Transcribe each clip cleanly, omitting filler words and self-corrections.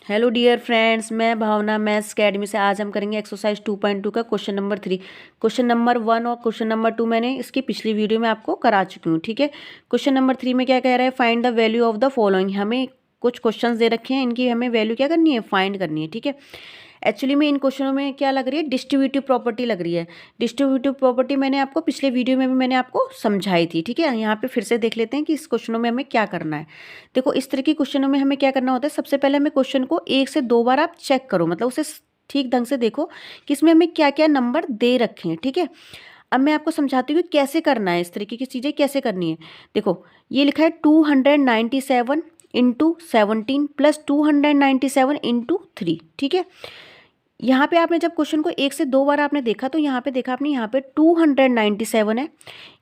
Hello dear friends, मैं भावना maths academy से। आज हम करेंगे एक्सरसाइज 2.2 का क्वेश्चन नंबर 3। क्वेश्चन नंबर 1 और क्वेश्चन नंबर 2 मैंने इसकी पिछली वीडियो में आपको करा चुकी हूँ। ठीक है, क्वेश्चन नंबर 3 में क्या कह रहा है, find the value of the following. हमें कुछ क्वेश्चंस दे रखे हैं, इनकी हमें वैल्यू क्या करनी है, फाइंड करनी है। ठीक है, एक्चुअली में इन क्वेश्चनों में क्या लग रही है, डिस्ट्रीब्यूटिव प्रॉपर्टी लग रही है। डिस्ट्रीब्यूटिव प्रॉपर्टी मैंने आपको पिछले वीडियो में भी मैंने आपको समझाई थी। ठीक है, यहाँ पे फिर से देख लेते हैं कि इस क्वेश्चनों में हमें क्या करना है। देखो, इस तरह के क्वेश्चनों में हमें क्या करना होता है, सबसे पहले हमें क्वेश्चन को 1 से 2 बार आप चेक करो, मतलब उसे ठीक ढंग से देखो कि इसमें हमें क्या क्या नंबर दे रखे हैं। ठीक है, अब मैं आपको समझाती हूँ कि कैसे करना है, इस तरीके की चीज़ें कैसे करनी है। देखो, ये लिखा है 297 इंटू 17 प्लस 297 इंटू 3। ठीक है, यहाँ पे आपने जब क्वेश्चन को 1 से 2 बार आपने देखा तो यहाँ पे देखा आपने, यहाँ पे 297 है,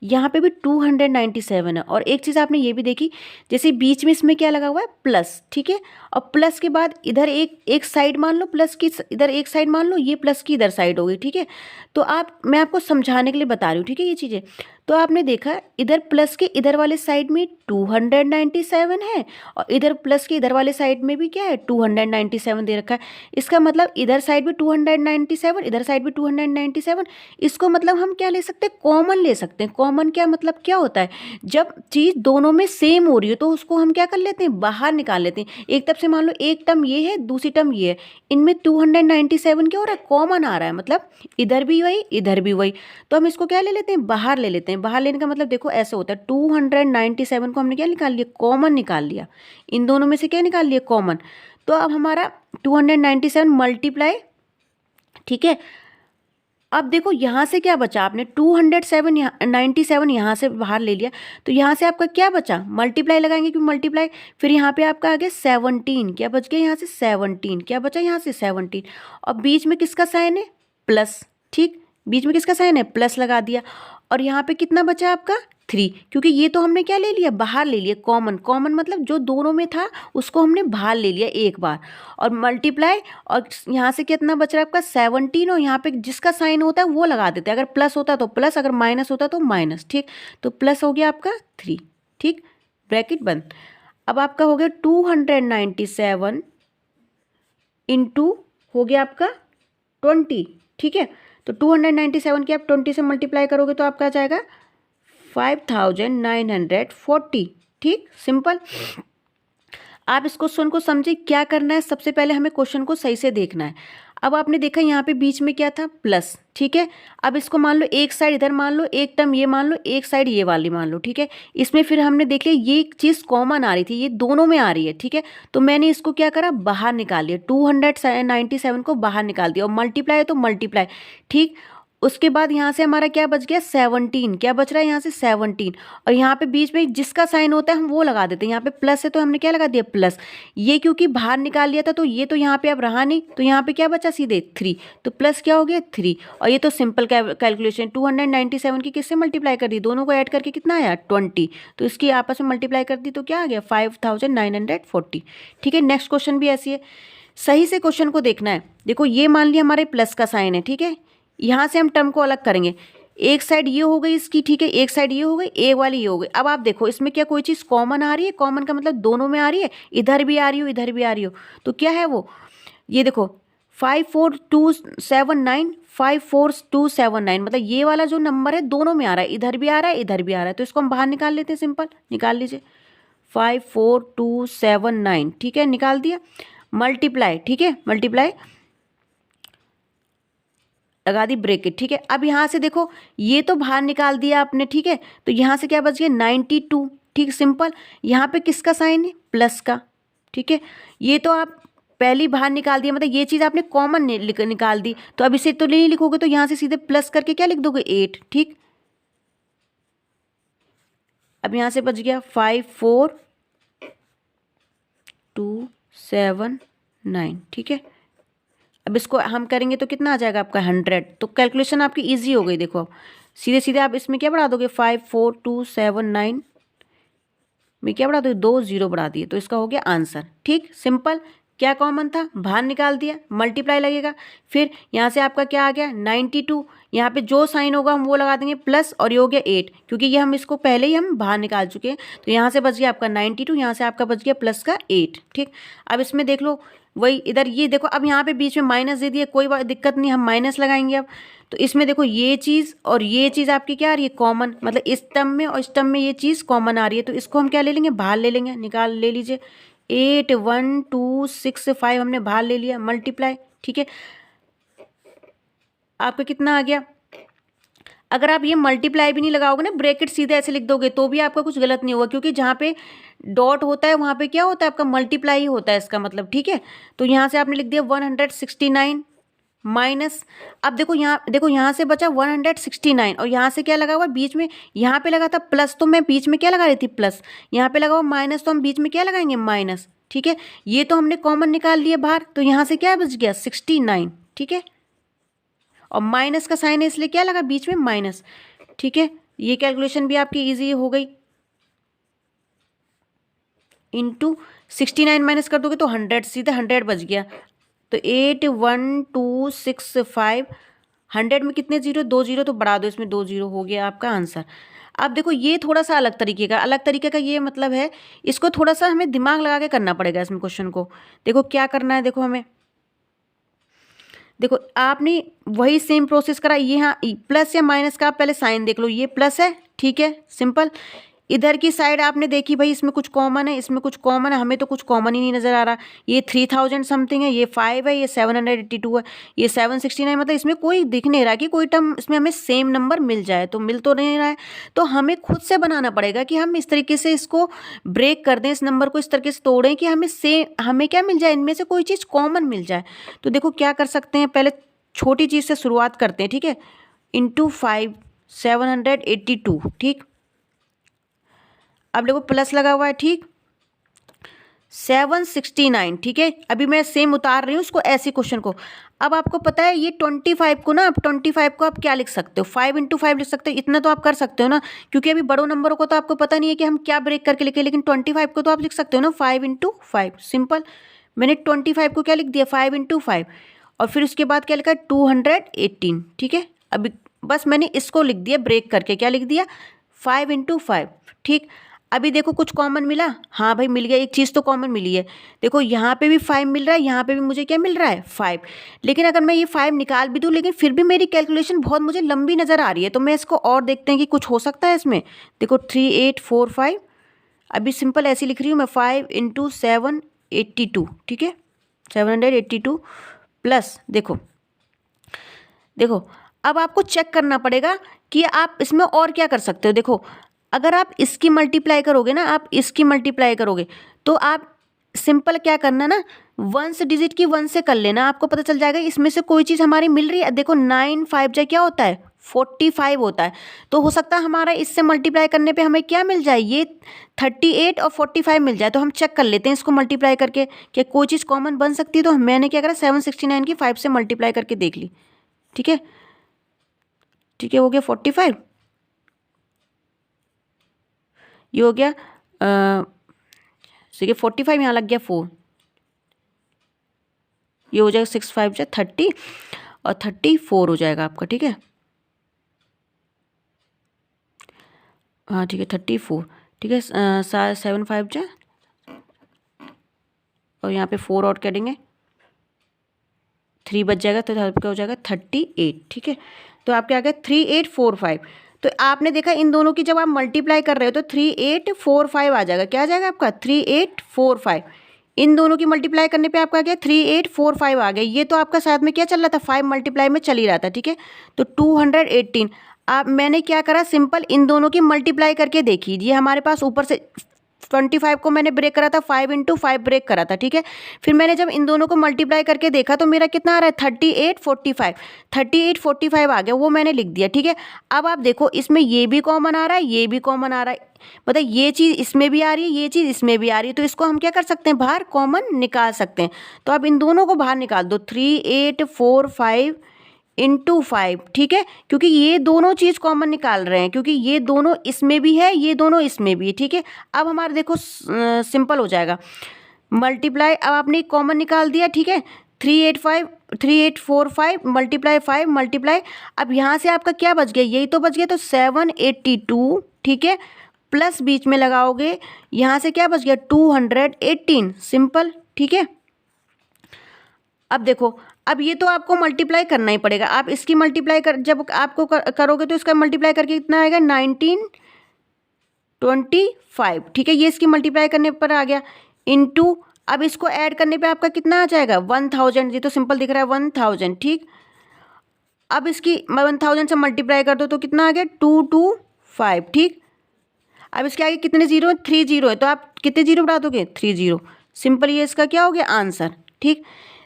यहाँ पे भी 297 है। और एक चीज़ आपने ये भी देखी, जैसे बीच में इसमें क्या लगा हुआ है, प्लस। ठीक है, और प्लस के बाद इधर एक साइड मान लो, प्लस की इधर एक साइड मान लो, ये प्लस की इधर साइड हो गई। ठीक है, तो मैं आपको समझाने के लिए बता रही हूँ। ठीक है, ये चीज़ें तो आपने देखा, इधर प्लस के इधर वाले साइड में 297 है, और इधर प्लस के इधर वाले साइड में भी क्या है, 297 दे रखा है। इसका मतलब इधर साइड भी 297, इधर साइड भी 297। इसको मतलब हम क्या ले सकते हैं, कॉमन ले सकते हैं। कॉमन क्या मतलब क्या होता है, जब चीज़ दोनों में सेम हो रही है तो उसको हम क्या कर लेते हैं, बाहर निकाल लेते हैं। एक तरफ से मान लो एक टर्म ये है, दूसरी टर्म ये है, इनमें 297 क्या हो रहा है, कॉमन आ रहा है, मतलब इधर भी वही इधर भी वही, तो हम इसको क्या ले लेते हैं, बाहर ले लेते हैं। बाहर लेने का मतलब देखो ऐसे होता है, 297 को हमने क्या निकाल लिया, कॉमन निकाल लिया। इन दोनों में से क्या निकाल लिया, कॉमन। तो अब हमारा 297 मल्टीप्लाई। ठीक है, अब देखो यहाँ से क्या बचा, आपने 297 यहाँ से बाहर ले लिया, तो यहाँ से आपका क्या बचा, मल्टीप्लाई लगाएंगे, क्यों मल्टीप्लाई। फिर यहाँ पे आपका आ गया 17, क्या बच गया यहाँ से 17, क्या बचा यहाँ से 17। और बीच में किसका साइन है, प्लस। ठीक, बीच में किसका साइन है, प्लस लगा दिया। और यहाँ पे कितना बचा आपका 3, क्योंकि ये तो हमने क्या ले लिया, बाहर ले लिया, कॉमन। कॉमन मतलब जो दोनों में था उसको हमने बाहर ले लिया एक बार, और मल्टीप्लाई। और यहाँ से कितना बच रहा है आपका 17, और यहाँ पे जिसका साइन होता है वो लगा देते हैं, अगर प्लस होता तो प्लस, अगर माइनस होता तो माइनस। ठीक, तो प्लस हो गया आपका 3। ठीक, ब्रैकेट बंद। अब आपका हो गया 297 इंटू हो गया आपका 20। ठीक है, तो 297 के आप 20 से मल्टीप्लाई करोगे तो आपका आ जाएगा 5940। ठीक, सिंपल। आप इस क्वेश्चन को समझे, क्या करना है, सबसे पहले हमें क्वेश्चन को सही से देखना है। अब आपने देखा यहाँ पे बीच में क्या था, प्लस। ठीक है, अब इसको मान लो एक साइड इधर मान लो, एक टर्म ये मान लो, एक साइड ये वाली मान लो। ठीक है, इसमें फिर हमने देख लिया ये चीज़ कॉमन आ रही थी, ये दोनों में आ रही है। ठीक है, तो मैंने इसको क्या करा, बाहर निकाल लिया, 297 को बाहर निकाल दिया, और मल्टीप्लाई है तो मल्टीप्लाई। ठीक, उसके बाद यहाँ से हमारा क्या बच गया, 17, क्या बच रहा है यहाँ से 17। और यहाँ पे बीच में जिसका साइन होता है हम वो लगा देते हैं, यहाँ पे प्लस है तो हमने क्या लगा दिया, प्लस। ये क्योंकि बाहर निकाल लिया था तो ये तो यहाँ पे अब रहा नहीं, तो यहाँ पे क्या बचा, सीधे 3, तो प्लस क्या हो गया 3। और ये तो सिंपल कैलकुलेशन, 297 की किससे मल्टीप्लाई कर दी, दोनों को ऐड करके कितना आया 20, तो इसकी आपस में मल्टीप्लाई कर दी तो क्या आ गया 5940। ठीक है, नेक्स्ट क्वेश्चन भी ऐसी है, सही से क्वेश्चन को देखना है। देखो, ये मान लिया हमारे प्लस का साइन है। ठीक है, यहाँ से हम टर्म को अलग करेंगे, एक साइड ये हो गई इसकी। ठीक है, एक साइड ये हो गई, ए वाली ये हो गई। अब आप देखो इसमें क्या कोई चीज़ कॉमन आ रही है, कॉमन का मतलब दोनों में आ रही है, इधर भी आ रही हो इधर भी आ रही हो, तो क्या है वो, ये देखो 54279, 54279, मतलब ये वाला जो नंबर है दोनों में आ रहा है, इधर भी आ रहा है इधर भी आ रहा है, तो इसको हम बाहर निकाल लेते हैं, सिंपल निकाल लीजिए 54279। ठीक है, निकाल दिया, मल्टीप्लाई। ठीक है, मल्टीप्लाई लगा दी, ब्रेकेट। ठीक है, अब यहाँ से देखो ये तो बाहर निकाल दिया आपने। ठीक है, तो यहाँ से क्या बच गया 92। ठीक, सिंपल। यहाँ पे किसका साइन है, प्लस का। ठीक है, ये तो आप पहले बाहर निकाल दिया, मतलब ये चीज़ आपने कॉमन निकाल दी, तो अब इसे तो नहीं लिखोगे, तो यहाँ से सीधे प्लस करके क्या लिख दोगे 8। ठीक, अब यहाँ से बच गया 54279। ठीक है, अब इसको हम करेंगे तो कितना आ जाएगा आपका 100, तो कैलकुलेशन आपकी इजी हो गई। देखो अब सीधे सीधे आप इसमें क्या बढ़ा दोगे, 54279 में क्या बढ़ा दोगे, 2 0 बढ़ा दिए, तो इसका हो गया आंसर। ठीक, सिंपल। क्या कॉमन था, बाहर निकाल दिया, मल्टीप्लाई लगेगा। फिर यहाँ से आपका क्या आ गया 92, यहाँ पे जो साइन होगा हम वो लगा देंगे प्लस, और ये हो गया 8, क्योंकि ये हम इसको पहले ही हम बाहर निकाल चुके हैं, तो यहाँ से बच गया आपका 92, यहाँ से आपका बच गया प्लस का 8। ठीक, अब इसमें देख लो वही इधर ये देखो, अब यहाँ पे बीच में माइनस दे दिया, कोई दिक्कत नहीं, हम माइनस लगाएंगे अब। तो इसमें देखो ये चीज़ और ये चीज़ आपकी क्या आ रही है, कॉमन, मतलब इस टर्म में और इस टर्म में ये चीज़ कॉमन आ रही है। तो इसको हम क्या ले लेंगे, बाहर ले लेंगे, निकाल ले लीजिए। 8 1 2 6 5 हमने बाहर ले लिया, मल्टीप्लाई, ठीक है। आपका कितना आ गया। अगर आप ये मल्टीप्लाई भी नहीं लगाओगे ना, ब्रैकेट सीधे ऐसे लिख दोगे तो भी आपका कुछ गलत नहीं होगा, क्योंकि जहाँ पे डॉट होता है वहाँ पे क्या होता है, आपका मल्टीप्लाई ही होता है इसका मतलब, ठीक है। तो यहाँ से आपने लिख दिया 169 माइनस, अब देखो यहाँ से बचा 169 और यहाँ से क्या लगा हुआ बीच में, यहाँ पे लगा था प्लस, तो मैं बीच में क्या लगा रही थी, प्लस। यहाँ पे लगा हुआ माइनस, तो हम बीच में क्या लगाएंगे, माइनस, ठीक है। ये तो हमने कॉमन निकाल लिया बाहर, तो यहाँ से क्या बच गया, 69, ठीक है। और माइनस का साइन है इसलिए क्या लगा बीच में, माइनस, ठीक है। ये कैलकुलेशन भी आपकी इजी हो गई। इंटू 69 माइनस कर दोगे तो 100, सीधे 100 बच गया। तो 8 1 2 6 5, 100 में कितने जीरो, 2 जीरो, तो बढ़ा दो इसमें 2 जीरो, हो गया आपका आंसर। अब देखो ये थोड़ा सा अलग तरीके का ये मतलब है, इसको थोड़ा सा हमें दिमाग लगा के करना पड़ेगा इसमें क्वेश्चन को। देखो क्या करना है, देखो हमें, देखो आपने वही सेम प्रोसेस करा, ये हाँ प्लस या माइनस का आप पहले साइन देख लो, ये प्लस है, ठीक है, सिंपल। इधर की साइड आपने देखी भाई इसमें कुछ कॉमन है, इसमें कुछ कॉमन है, हमें तो कुछ कॉमन ही नहीं नज़र आ रहा। ये 3000 समथिंग है, ये 5 है, ये 782 है, ये 769, मतलब इसमें कोई दिख नहीं रहा कि कोई टर्म इसमें हमें सेम नंबर मिल जाए, तो मिल तो नहीं रहा है। तो हमें खुद से बनाना पड़ेगा कि हम इस तरीके से इसको ब्रेक कर दें, इस नंबर को इस तरीके से तोड़ें कि हमें क्या मिल जाए, इनमें से कोई चीज़ कॉमन मिल जाए। तो देखो क्या कर सकते हैं, पहले छोटी चीज़ से शुरुआत करते हैं, ठीक है। इंटू 5 782, ठीक। अब देखो प्लस लगा हुआ है, ठीक, 769, ठीक है। अभी मैं सेम उतार रही हूँ उसको, ऐसे क्वेश्चन को। अब आपको पता है ये 25 को ना, आप 25 को आप क्या लिख सकते हो, 5 इंटू 5 लिख सकते हो, इतना तो आप कर सकते हो ना, क्योंकि अभी बड़ों नंबरों को तो आपको पता नहीं है कि हम क्या ब्रेक करके लिखें, लेकिन 25 को तो आप लिख सकते हो ना, 5 इंटू 5, सिंपल। मैंने 25 को क्या लिख दिया, 5 इंटू 5, और फिर उसके बाद क्या लिखा, 218, ठीक है। अभी बस मैंने इसको लिख दिया ब्रेक करके, क्या लिख दिया, 5 इंटू 5, ठीक। अभी देखो कुछ कॉमन मिला, हाँ भाई मिल गया, एक चीज़ तो कॉमन मिली है। देखो यहाँ पे भी 5 मिल रहा है, यहाँ पे भी मुझे क्या मिल रहा है, 5। लेकिन अगर मैं ये 5 निकाल भी दूँ, लेकिन फिर भी मेरी कैलकुलेशन बहुत मुझे लंबी नज़र आ रही है, तो मैं इसको और देखते हैं कि कुछ हो सकता है इसमें। देखो 3845, अभी सिंपल ऐसी लिख रही हूँ मैं, 5 इंटू 782, ठीक है, 782 प्लस, देखो अब आपको चेक करना पड़ेगा कि आप इसमें और क्या कर सकते हो। देखो अगर आप इसकी मल्टीप्लाई करोगे ना, आप इसकी मल्टीप्लाई करोगे, तो आप सिंपल क्या करना ना, 1 डिजिट की 1 से कर लेना, आपको पता चल जाएगा इसमें से कोई चीज़ हमारी मिल रही है। देखो 9 5 जा क्या होता है, 45 होता है। तो हो सकता है हमारा इससे मल्टीप्लाई करने पे हमें क्या मिल जाए, ये 38 और 45 मिल जाए। तो हम चेक कर लेते हैं इसको मल्टीप्लाई करके, क्या कोई चीज़ कॉमन बन सकती है। तो मैंने क्या करा, 769 की 5 से मल्टीप्लाई करके देख ली, ठीक है, ठीक है, हो गया 45, ये हो गया, ठीक है 45, यहाँ लग गया 4, ये हो जाएगा 6 5 जा 30 और 34 हो जाएगा आपका, ठीक है, हाँ ठीक है 34, ठीक है। 7 5 जा, और यहाँ पे 4 और करेंगे, 3 बच जाएगा, तो आपका हो जाएगा 38, ठीक है। तो आपके आ गया 3845। तो आपने देखा इन दोनों की जब आप मल्टीप्लाई कर रहे हो तो 3845 आ जाएगा, क्या आ जाएगा आपका 3845। इन दोनों की मल्टीप्लाई करने पे आपका आ गया 3845 आ गया। ये तो आपका साथ में क्या चल रहा था, 5 मल्टीप्लाई में चल ही रहा था, ठीक है। तो 218, आप मैंने क्या करा, सिंपल इन दोनों की मल्टीप्लाई करके देखी, ये हमारे पास ऊपर से 25 को मैंने ब्रेक करा था, 5 इंटू 5 ब्रेक करा था, ठीक है। फिर मैंने जब इन दोनों को मल्टीप्लाई करके देखा तो मेरा कितना आ रहा है, 3845 आ गया, वो मैंने लिख दिया, ठीक है। अब आप देखो इसमें ये भी कॉमन आ रहा है, ये भी कॉमन आ रहा है, मतलब ये चीज़ इसमें भी आ रही है, ये चीज़ इसमें भी आ रही है। तो इसको हम क्या कर सकते हैं, बाहर कॉमन निकाल सकते हैं। तो आप इन दोनों को बाहर निकाल दो, 3845 इंटू 5, ठीक है, क्योंकि ये दोनों चीज़ कॉमन निकाल रहे हैं, क्योंकि ये दोनों इसमें भी है, ये दोनों इसमें भी है, ठीक है। अब हमारा देखो सिंपल हो जाएगा मल्टीप्लाई, अब आपने कॉमन निकाल दिया, ठीक है। 3845 मल्टीप्लाई 5 मल्टीप्लाई, अब यहाँ से आपका क्या बच गया, यही तो बच गया, तो 782, ठीक है, प्लस बीच में लगाओगे, यहाँ से क्या बच गया 218, सिंपल, ठीक है। अब देखो, अब ये तो आपको मल्टीप्लाई करना ही पड़ेगा। आप इसकी मल्टीप्लाई कर जब आपको करोगे तो इसका मल्टीप्लाई करके कितना आएगा 1925, ठीक है। ये इसकी मल्टीप्लाई करने पर आ गया इनटू, अब इसको ऐड करने पे आपका कितना आ जाएगा 1000, ये तो सिंपल दिख रहा है 1000, ठीक। अब इसकी 1000 से मल्टीप्लाई कर दो तो कितना आ गया 225, ठीक। अब इसके आगे कितने जीरो है 3 जीरो है, तो आप कितने जीरो बढ़ा दोगे 3 जीरो, सिंपल ये इसका क्या हो गया आंसर, ठीक।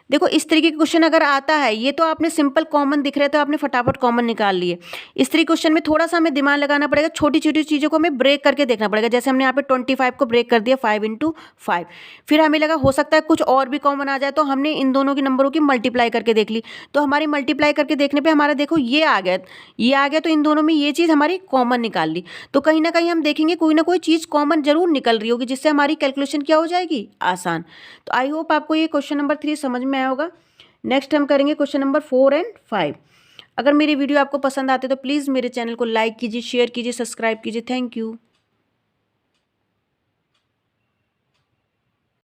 देखो इस तरीके का क्वेश्चन अगर आता है, ये तो आपने सिंपल कॉमन दिख रहा है तो आपने फटाफट कॉमन निकाल लिए। इस तरीके क्वेश्चन में थोड़ा सा हमें दिमाग लगाना पड़ेगा, छोटी छोटी चीज़ों को हमें ब्रेक करके देखना पड़ेगा। जैसे हमने यहाँ पे 25 को ब्रेक कर दिया 5 × 5, फिर हमें लगा हो सकता है कुछ और भी कॉमन आ जाए, तो हमने इन दोनों की नंबरों की मल्टीप्लाई करके देख ली, तो हमारी मल्टीप्लाई करके देखने पर हमारा देखो ये आ गया, तो इन दोनों में ये चीज़ हमारी कॉमन निकाल ली। तो कहीं ना कहीं हम देखेंगे कोई ना कोई चीज़ कॉमन जरूर निकल रही होगी, जिससे हमारी कैलकुलेशन क्या हो जाएगी आसान। तो आई होप आपको ये क्वेश्चन नंबर 3 समझ में आया होगा। नेक्स्ट हम करेंगे क्वेश्चन नंबर 4 और 5। अगर मेरी वीडियो आपको पसंद आते तो प्लीज़ मेरे चैनल को लाइक कीजिए, शेयर कीजिए, सब्सक्राइब कीजिए। Thank you.